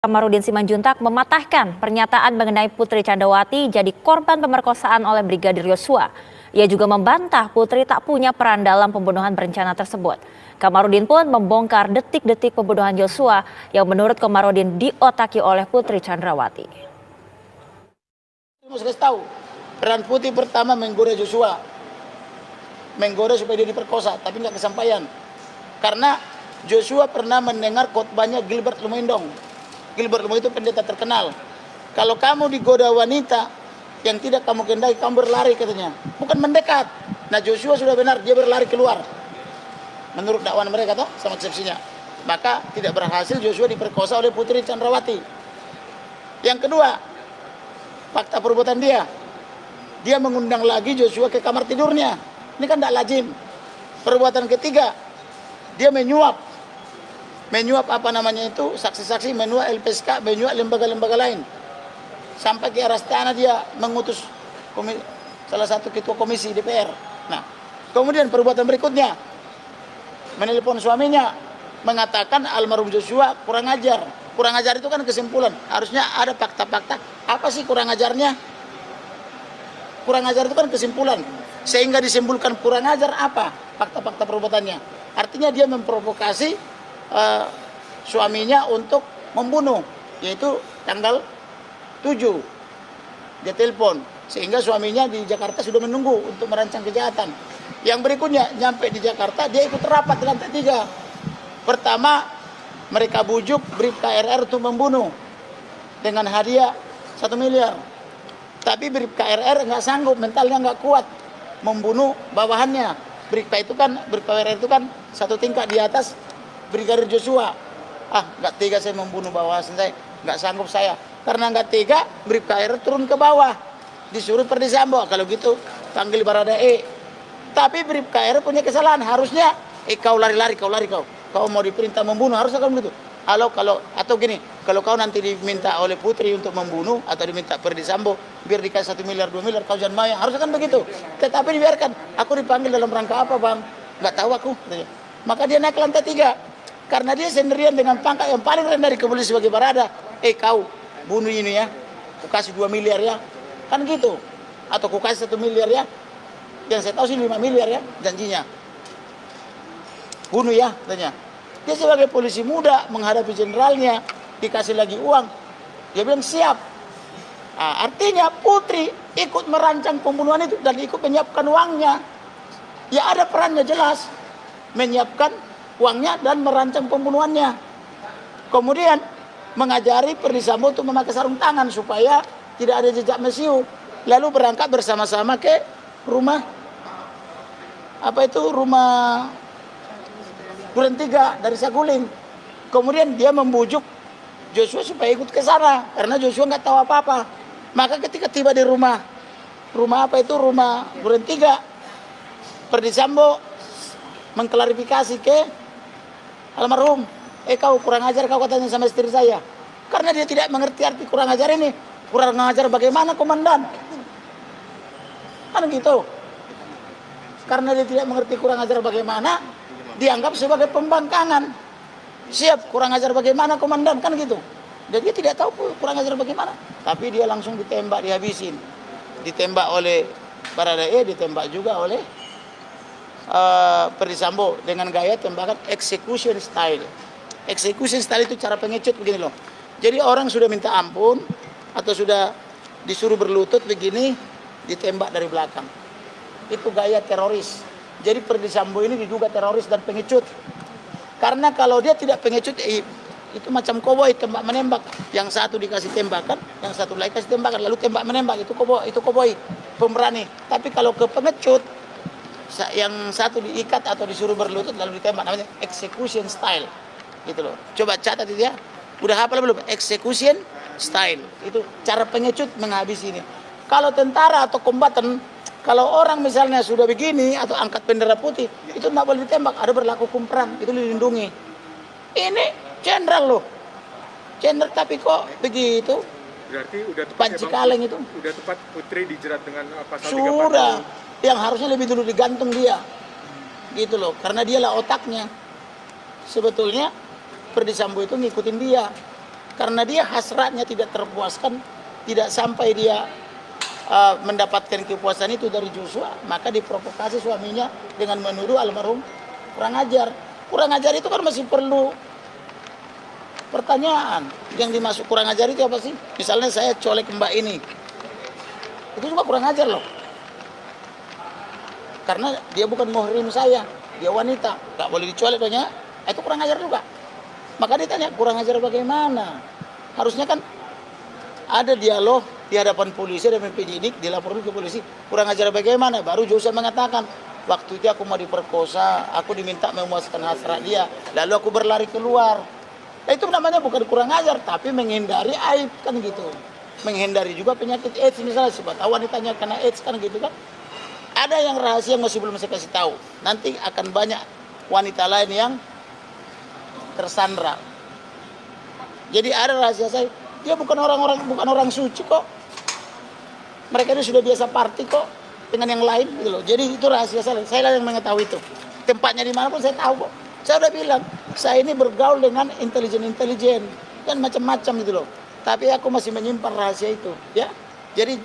Kamarudin Simanjuntak mematahkan pernyataan mengenai Putri Candrawati jadi korban pemerkosaan oleh Brigadir Yosua. Ia juga membantah Putri tak punya peran dalam pembunuhan berencana tersebut. Kamarudin pun membongkar detik-detik pembunuhan Yosua yang menurut Kamarudin diotaki oleh Putri Candrawati. Harus tahu, peran Putri pertama menggoda Yosua, menggoda supaya dia diperkosa, tapi nggak kesampaian. Karena Joshua pernah mendengar khotbahnya Gilbert Lumendong. Gilbert Lumendong itu pendeta terkenal. Kalau kamu digoda wanita yang tidak kamu kehendaki, kamu berlari katanya. Bukan mendekat. Nah Joshua sudah benar, dia berlari keluar. Menurut dakwaan mereka toh, sama eksepsinya. Maka tidak berhasil Joshua diperkosa oleh Putri Candrawati. Yang kedua, fakta perbuatan dia. Dia mengundang lagi Joshua ke kamar tidurnya. Ini kan tidak lazim. Perbuatan ketiga, dia menyuap apa namanya itu, saksi-saksi, menyuap LPSK, menyuap lembaga-lembaga lain. Sampai ke arah istana dia mengutus salah satu ketua komisi DPR. Nah, kemudian perbuatan berikutnya, menelpon suaminya, mengatakan almarhum Joshua kurang ajar. Kurang ajar itu kan kesimpulan. Harusnya ada fakta-fakta. Apa sih kurang ajarnya? Kurang ajar itu kan kesimpulan. Sehingga disimpulkan kurang ajar apa? Fakta-fakta perbuatannya. Artinya dia memprovokasi suaminya untuk membunuh, yaitu tanggal 7 dia telepon, sehingga suaminya di Jakarta sudah menunggu untuk merancang kejahatan. Yang berikutnya, nyampe di Jakarta dia ikut rapat di lantai 3. Pertama, mereka bujuk Bribka RR untuk membunuh dengan hadiah 1 miliar. Tapi Bribka RR nggak sanggup, mentalnya nggak kuat membunuh bawahannya. Bribka RR itu kan satu tingkat di atas Brigadir Joshua. Nggak tega saya membunuh bawahan saya, nggak sanggup saya. Karena nggak tega, Bribka RR turun ke bawah, disuruh Perdi Sambo. Kalau gitu panggil Baradae. Tapi Bribka RR punya kesalahan. Harusnya, kau lari kau mau diperintah membunuh, harusnya kamu gitu. Atau gini, kalau kau nanti diminta oleh Putri untuk membunuh atau diminta Perdi Sambo, biar dikasih 1 miliar 2 miliar, kau jangan mau. Harusnya kan begitu. Tetapi dibiarkan. Aku dipanggil dalam rangka apa, Bang? Nggak tahu aku. Maka dia naik ke lantai 3. Karena dia sendirian dengan pangkat yang paling rendah di kepolisian sebagai Barada. Kau bunuh ini ya, aku kasih 2 miliar ya. Kan gitu. Atau aku kasih 1 miliar ya. Yang saya tahu sih 5 miliar ya janjinya. Bunuh ya katanya. Dia sebagai polisi muda menghadapi jenderalnya, dikasih lagi uang. Dia bilang siap. Artinya Putri ikut merancang pembunuhan itu dan ikut menyiapkan uangnya. Ya ada perannya jelas. Menyiapkan uangnya dan merancang pembunuhannya. Kemudian mengajari Perdi Sambo untuk memakai sarung tangan supaya tidak ada jejak mesiu. Lalu berangkat bersama-sama ke rumah rumah Duren 3 dari Saguling. Kemudian dia membujuk Joshua supaya ikut ke sana karena Joshua nggak tahu apa-apa. Maka ketika tiba di rumah Duren 3, Perdi Sambo mengklarifikasi ke almarhum, kau kurang ajar kau katanya sama istri saya. Karena dia tidak mengerti arti kurang ajar ini. Kurang ajar bagaimana komandan? Kan gitu. Karena dia tidak mengerti kurang ajar bagaimana, dianggap sebagai pembangkangan. Siap, kurang ajar bagaimana komandan? Kan gitu. Dan dia tidak tahu kurang ajar bagaimana. Tapi dia langsung ditembak, dihabisin. Ditembak oleh Baradae, ditembak juga oleh Perdi Sambo dengan gaya tembakan execution style. Execution style itu cara pengecut begini loh. Jadi orang sudah minta ampun atau sudah disuruh berlutut begini, ditembak dari belakang. Itu gaya teroris. Jadi Perdi Sambo ini diduga teroris dan pengecut. Karena kalau dia tidak pengecut, itu macam koboi tembak menembak. Yang satu dikasih tembakan, yang satu lagi kasih tembakan, lalu tembak menembak. Itu koboi, pemberani. Tapi kalau ke pengecut, yang satu diikat atau disuruh berlutut lalu ditembak, namanya execution style. Gitu loh. Coba catat itu ya. Udah hafal belum? Execution style. Itu cara pengecut menghabisi ini. Kalau tentara atau kombatan, kalau orang misalnya sudah begini atau angkat bendera putih, itu tidak boleh ditembak. Ada berlaku hukum perang, itu dilindungi. Ini jenderal loh. Jenderal tapi kok begitu? Berarti udah tepat Panci kaleng itu. Udah tepat Putri dijerat dengan pasal 340. Sudah. Yang harusnya lebih dulu digantung dia. Gitu loh. Karena dialah otaknya. Sebetulnya Perdi Sambo itu ngikutin dia. Karena dia hasratnya tidak terpuaskan, tidak sampai dia mendapatkan kepuasan itu dari Joshua, maka diprovokasi suaminya dengan menuduh almarhum kurang ajar. Kurang ajar itu kan masih perlu pertanyaan. Yang dimaksud kurang ajar itu apa sih? Misalnya saya colek mbak ini, itu juga kurang ajar loh. Karena dia bukan muhrim saya, dia wanita, nggak boleh dicolek dong ya. Itu kurang ajar juga. Maka ditanya kurang ajar bagaimana? Harusnya kan ada dialog di hadapan polisi dan penyidik, dilaporkan ke polisi. Kurang ajar bagaimana? Baru Joshua mengatakan, waktu itu aku mau diperkosa, aku diminta memuaskan hasrat dia, lalu aku berlari keluar. Nah, itu namanya bukan kurang ajar, tapi menghindari aib kan gitu. Menghindari juga penyakit AIDS misalnya, sebab wanitanya kena AIDS kan gitu kan. Ada yang rahasia yang masih belum saya kasih tahu. Nanti akan banyak wanita lain yang tersandra. Jadi ada rahasia saya, dia bukan orang suci kok. Mereka ini sudah biasa party kok dengan yang lain gitu loh. Jadi itu rahasia saya yang mengetahui itu. Tempatnya di mana pun saya tahu kok. Saya udah bilang, saya ini bergaul dengan intelijen dan macam-macam gitu loh. Tapi aku masih menyimpan rahasia itu, ya. Jadi